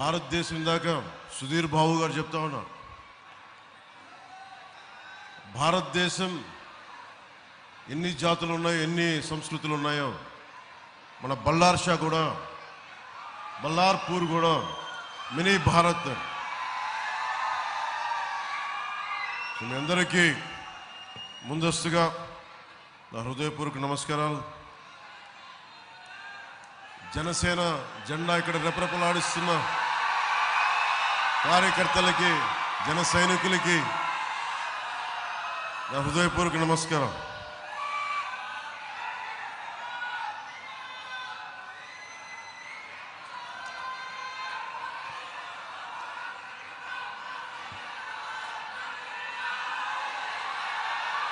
భారతదేశం దాకా సుధీర్ బాబు గారు చెప్తా ఉన్నారు. భారతదేశం ఎన్ని జాతులు ఉన్నాయో, ఎన్ని సంస్కృతులు ఉన్నాయో, మన బల్లార్షా కూడా, బల్లార్పూర్ కూడా మినీ భారత్. మీ అందరికీ ముందస్తుగా నా హృదయపూర్వక నమస్కారాలు. జనసేన జెండా ఇక్కడ రెపరెపలాడిస్తున్న కార్యకర్తలకి, జన సైనికులకి నా హృదయపూర్వక నమస్కారం.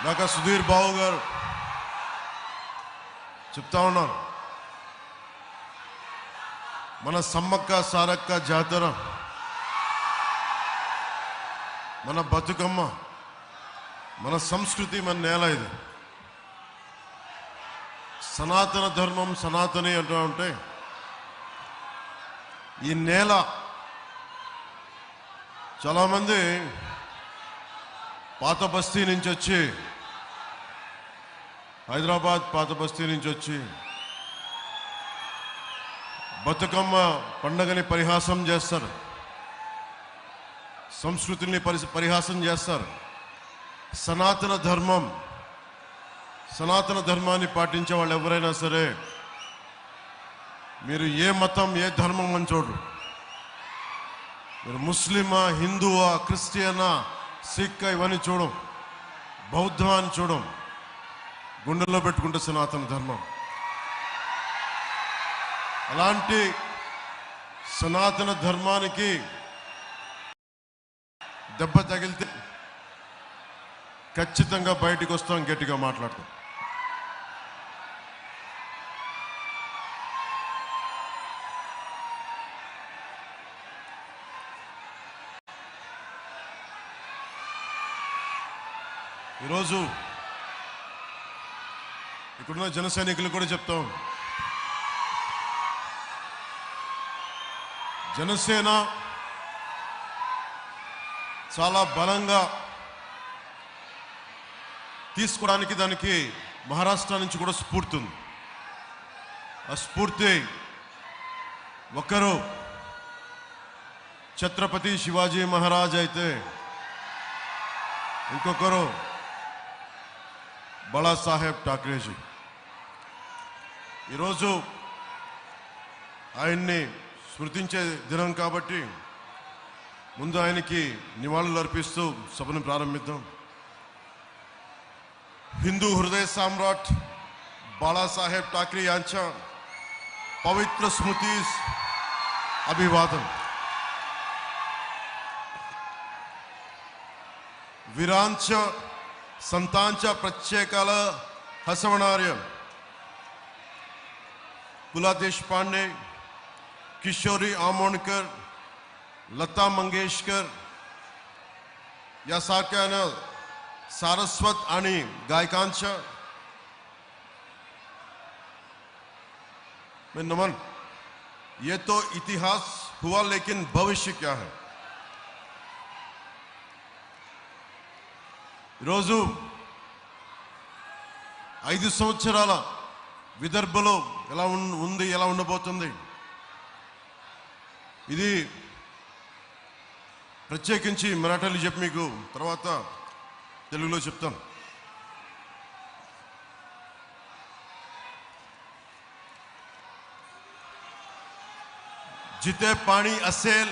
నాకు సుధీర్ బాబు గారు చెప్తా ఉన్నారు, మన సమ్మక్క సారక్క జాతర, మన బతుకమ్మ, మన సంస్కృతి, మన నేల. ఇది సనాతన ధర్మం, సనాతని అంటూ ఉంటే ఈ నేల చాలామంది పాత బస్తీ నుంచి వచ్చి, హైదరాబాద్ పాత బస్తీ నుంచి వచ్చి బతుకమ్మ పండగని పరిహాసం చేస్తారు, సంస్కృతిని పరిహాసం చేస్తారు. సనాతన ధర్మాన్ని పాటించే వాళ్ళు ఎవరైనా సరే, మీరు ఏ మతం, ఏ ధర్మం అని చూడరు. మీరు ముస్లిమా, హిందువా, క్రిస్టియనా, సిక్ ఇవన్నీ చూడం, బౌద్ధం అని చూడం. గుండెల్లో పెట్టుకుంటే సనాతన ధర్మం. అలాంటి సనాతన ధర్మానికి దెబ్బ తగిలితే ఖచ్చితంగా బయటికి వస్తాం, గట్టిగా మాట్లాడతాం. ఈరోజు ఇక్కడున్న జన సైనికులు కూడా చెప్తాం, జనసేన చాలా బలంగా తీసుకోవడానికి దానికి మహారాష్ట్ర నుంచి కూడా స్ఫూర్తి ఉంది. ఆ స్ఫూర్తి ఒకరు ఛత్రపతి శివాజీ మహారాజ్ అయితే, ఇంకొకరు బాళాసాహెబ్ ఠాక్రేజీ. ఈరోజు ఆయన్ని స్మృతించే దినం కాబట్టి ముందు ఆయనకి నివాళులు అర్పిస్తూ సభను ప్రారంభిద్దాం. हिंदू हृदय सम्राट बाळासाहेब ठाकरे यांच्या पवित्र स्मृतीस अभिवादन. वीरांच्या संतांच्या प्रत्येकाला हसवणाऱ्या पुला देशपांडे, किशोरी आमोणकर, लता मंगेशकर यासारख्या सारस्वत आणि गायकांच्या में नमन. ये तो इतिहास हुआ, लेकिन भविष्य क्या है? రోజు 5 సంవత్సరాల విదర్భలో ఎలా ఉంది, ఎలా ఉండబోతుంది, ఇది ప్రత్యేకించి మరాఠీలో చెప్పి మీకు తర్వాత తెలుగులో చెప్తాను. जिथे पाणी असेल